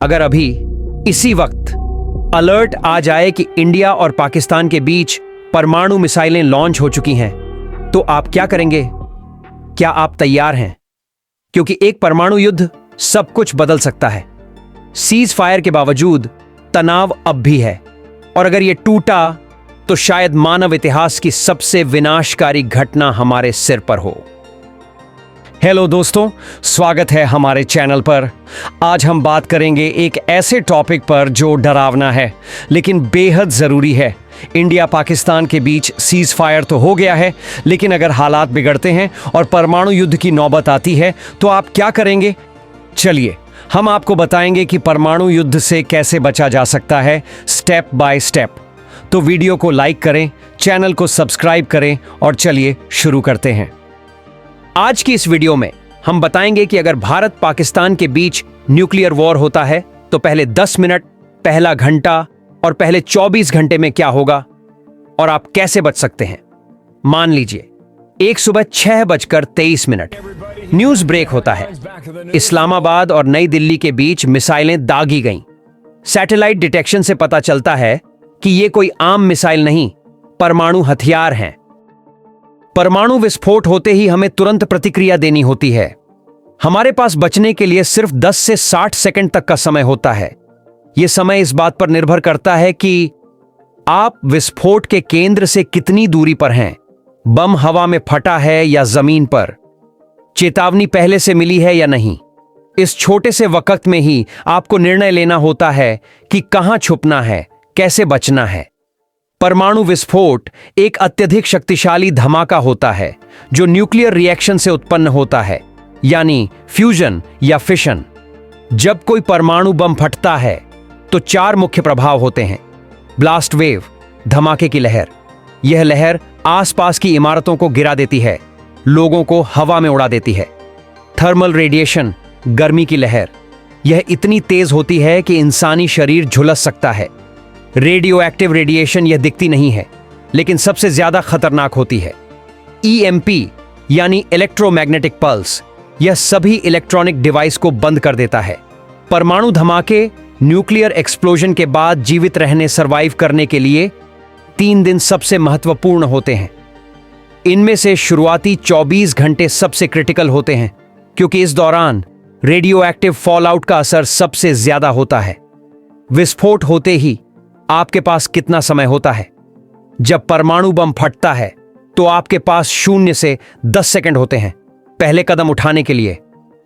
अगर अभी इसी वक्त अलर्ट आ जाए कि इंडिया और पाकिस्तान के बीच परमाणु मिसाइलें लॉन्च हो चुकी हैं, तो आप क्या करेंगे? क्या आप तैयार हैं? क्योंकि एक परमाणु युद्ध सब कुछ बदल सकता है। सीज फायर के बावजूद तनाव अब भी है, और अगर यह टूटा तो शायद मानव इतिहास की सबसे विनाशकारी घटना हमारे सिर पर हो। हेलो दोस्तों, स्वागत है हमारे चैनल पर। आज हम बात करेंगे एक ऐसे टॉपिक पर जो डरावना है लेकिन बेहद ज़रूरी है। इंडिया पाकिस्तान के बीच सीज फायर तो हो गया है, लेकिन अगर हालात बिगड़ते हैं और परमाणु युद्ध की नौबत आती है तो आप क्या करेंगे? चलिए हम आपको बताएंगे कि परमाणु युद्ध से कैसे बचा जा सकता है, स्टेप बाय स्टेप। तो वीडियो को लाइक करें, चैनल को सब्सक्राइब करें और चलिए शुरू करते हैं। आज की इस वीडियो में हम बताएंगे कि अगर भारत पाकिस्तान के बीच न्यूक्लियर वॉर होता है तो पहले 10 मिनट, पहला घंटा और पहले 24 घंटे में क्या होगा और आप कैसे बच सकते हैं। मान लीजिए एक सुबह 6:23 न्यूज ब्रेक होता है। इस्लामाबाद और नई दिल्ली के बीच मिसाइलें दागी गईं। सैटेलाइट डिटेक्शन से पता चलता है कि ये कोई आम मिसाइल नहीं, परमाणु हथियार हैं। परमाणु विस्फोट होते ही हमें तुरंत प्रतिक्रिया देनी होती है। हमारे पास बचने के लिए सिर्फ 10 से 60 सेकंड तक का समय होता है। यह समय इस बात पर निर्भर करता है कि आप विस्फोट के केंद्र से कितनी दूरी पर हैं, बम हवा में फटा है या जमीन पर, चेतावनी पहले से मिली है या नहीं। इस छोटे से वक्त में ही आपको निर्णय लेना होता है कि कहां छुपना है, कैसे बचना है। परमाणु विस्फोट एक अत्यधिक शक्तिशाली धमाका होता है जो न्यूक्लियर रिएक्शन से उत्पन्न होता है, यानी फ्यूजन या फिशन। जब कोई परमाणु बम फटता है तो 4 मुख्य प्रभाव होते हैं। ब्लास्ट वेव, धमाके की लहर। यह लहर आसपास की इमारतों को गिरा देती है, लोगों को हवा में उड़ा देती है। थर्मल रेडिएशन, गर्मी की लहर। यह इतनी तेज होती है कि इंसानी शरीर झुलस सकता है। रेडियो एक्टिव रेडिएशन, यह दिखती नहीं है लेकिन सबसे ज्यादा खतरनाक होती है। EMP यानी इलेक्ट्रोमैग्नेटिक पल्स, यह सभी इलेक्ट्रॉनिक डिवाइस को बंद कर देता है। परमाणु धमाके न्यूक्लियर एक्सप्लोजन के बाद जीवित रहने, सर्वाइव करने के लिए 3 दिन सबसे महत्वपूर्ण होते हैं। इनमें से शुरुआती 24 घंटे सबसे क्रिटिकल होते हैं क्योंकि इस दौरान रेडियो एक्टिव फॉलआउट का असर सबसे ज्यादा होता है। विस्फोट होते ही आपके पास कितना समय होता है? जब परमाणु बम फटता है तो आपके पास 0 से 10 सेकंड होते हैं पहले कदम उठाने के लिए।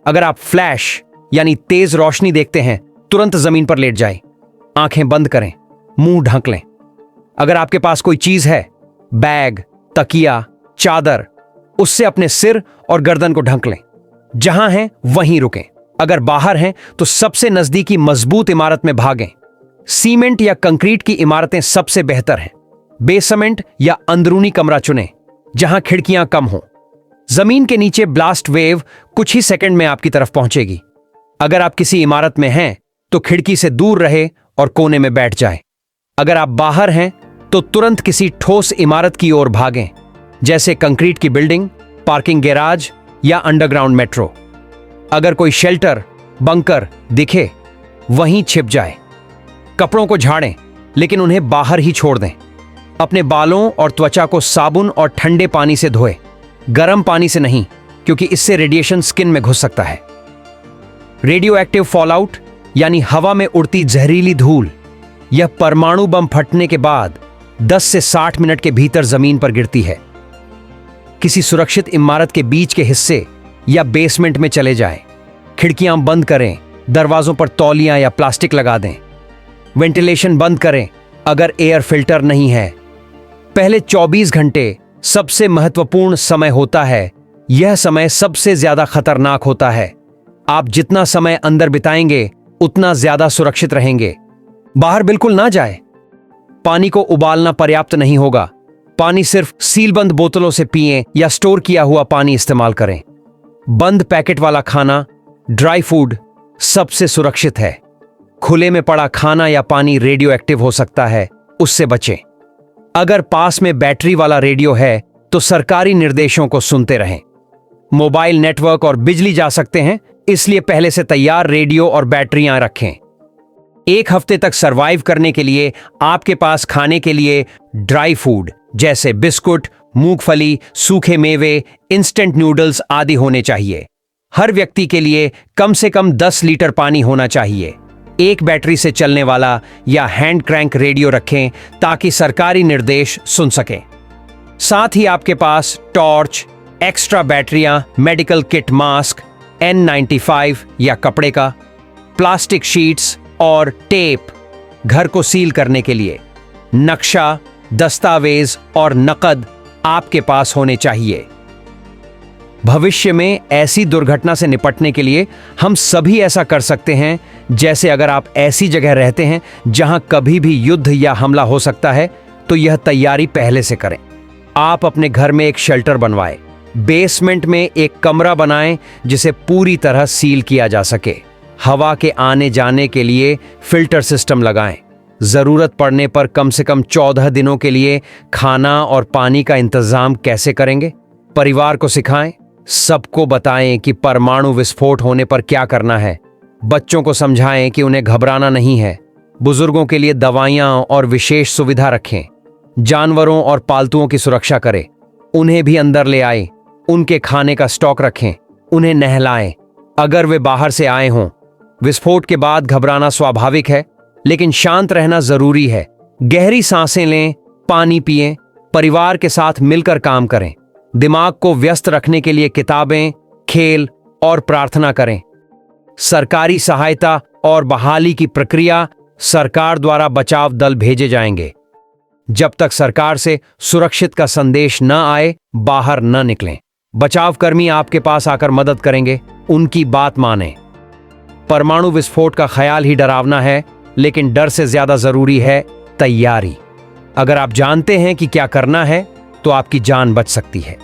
अगर आप फ्लैश यानी तेज रोशनी देखते हैं, तुरंत जमीन पर लेट जाएं, आंखें बंद करें, मुंह ढक लें। अगर आपके पास कोई चीज है, बैग, तकिया, चादर, उससे अपने सिर और गर्दन को ढक लें। जहां हैं वहीं रुकें। अगर बाहर हैं तो सबसे नजदीकी मजबूत इमारत में भागें। सीमेंट या कंक्रीट की इमारतें सबसे बेहतर हैं। बेसमेंट या अंदरूनी कमरा चुनें जहां खिड़कियां कम हों। जमीन के नीचे ब्लास्ट वेव कुछ ही सेकंड में आपकी तरफ पहुंचेगी। अगर आप किसी इमारत में हैं तो खिड़की से दूर रहे और कोने में बैठ जाएं। अगर आप बाहर हैं तो तुरंत किसी ठोस इमारत की ओर भागें, जैसे कंक्रीट की बिल्डिंग, पार्किंग गैराज या अंडरग्राउंड मेट्रो। अगर कोई शेल्टर, बंकर दिखे, वहीं छिप जाए। कपड़ों को झाड़ें लेकिन उन्हें बाहर ही छोड़ दें। अपने बालों और त्वचा को साबुन और ठंडे पानी से धोएं, गर्म पानी से नहीं, क्योंकि इससे रेडिएशन स्किन में घुस सकता है। रेडियो एक्टिव फॉलआउट यानी हवा में उड़ती जहरीली धूल, यह परमाणु बम फटने के बाद 10 से 60 मिनट के भीतर जमीन पर गिरती है। किसी सुरक्षित इमारत के बीच के हिस्से या बेसमेंट में चले जाएं। खिड़कियां बंद करें, दरवाजों पर तौलियां या प्लास्टिक लगा दें। वेंटिलेशन बंद करें अगर एयर फिल्टर नहीं है। पहले 24 घंटे सबसे महत्वपूर्ण समय होता है। यह समय सबसे ज्यादा खतरनाक होता है। आप जितना समय अंदर बिताएंगे उतना ज्यादा सुरक्षित रहेंगे। बाहर बिल्कुल ना जाए। पानी को उबालना पर्याप्त नहीं होगा। पानी सिर्फ सीलबंद बोतलों से पिएं या स्टोर किया हुआ पानी इस्तेमाल करें। बंद पैकेट वाला खाना, ड्राई फूड सबसे सुरक्षित है। खुले में पड़ा खाना या पानी रेडियो एक्टिव हो सकता है, उससे बचें। अगर पास में बैटरी वाला रेडियो है तो सरकारी निर्देशों को सुनते रहें। मोबाइल नेटवर्क और बिजली जा सकते हैं, इसलिए पहले से तैयार रेडियो और बैटरियां रखें। 1 हफ्ते तक सरवाइव करने के लिए आपके पास खाने के लिए ड्राई फूड जैसे बिस्कुट, मूंगफली, सूखे मेवे, इंस्टेंट नूडल्स आदि होने चाहिए। हर व्यक्ति के लिए कम से कम 10 लीटर पानी होना चाहिए। एक बैटरी से चलने वाला या हैंड क्रैंक रेडियो रखें ताकि सरकारी निर्देश सुन सकें। साथ ही आपके पास torch, extra batteries, medical kit, mask, N95 या कपड़े का, प्लास्टिक शीट्स और टेप घर को सील करने के लिए, नक्शा, दस्तावेज और नकद आपके पास होने चाहिए। भविष्य में ऐसी दुर्घटना से निपटने के लिए हम सभी ऐसा कर सकते हैं। जैसे अगर आप ऐसी जगह रहते हैं जहां कभी भी युद्ध या हमला हो सकता है, तो यह तैयारी पहले से करें। आप अपने घर में एक शेल्टर बनवाएं, बेसमेंट में एक कमरा बनाएं जिसे पूरी तरह सील किया जा सके। हवा के आने जाने के लिए फिल्टर सिस्टम लगाएं। जरूरत पड़ने पर कम से कम 14 दिनों के लिए खाना और पानी का इंतजाम कैसे करेंगे। परिवार को सिखाएं, सबको बताएं कि परमाणु विस्फोट होने पर क्या करना है। बच्चों को समझाएं कि उन्हें घबराना नहीं है। बुजुर्गों के लिए दवाइयां और विशेष सुविधा रखें। जानवरों और पालतुओं की सुरक्षा करें, उन्हें भी अंदर ले आए। उनके खाने का स्टॉक रखें, उन्हें नहलाएं अगर वे बाहर से आए हों। विस्फोट के बाद घबराना स्वाभाविक है, लेकिन शांत रहना जरूरी है। गहरी सांसें लें, पानी पिएं, परिवार के साथ मिलकर काम करें। दिमाग को व्यस्त रखने के लिए किताबें, खेल और प्रार्थना करें। सरकारी सहायता और बहाली की प्रक्रिया, सरकार द्वारा बचाव दल भेजे जाएंगे। जब तक सरकार से सुरक्षित का संदेश न आए, बाहर न निकलें। बचावकर्मी आपके पास आकर मदद करेंगे, उनकी बात मानें। परमाणु विस्फोट का ख्याल ही डरावना है, लेकिन डर से ज्यादा जरूरी है तैयारी। अगर आप जानते हैं कि क्या करना है, तो आपकी जान बच सकती है।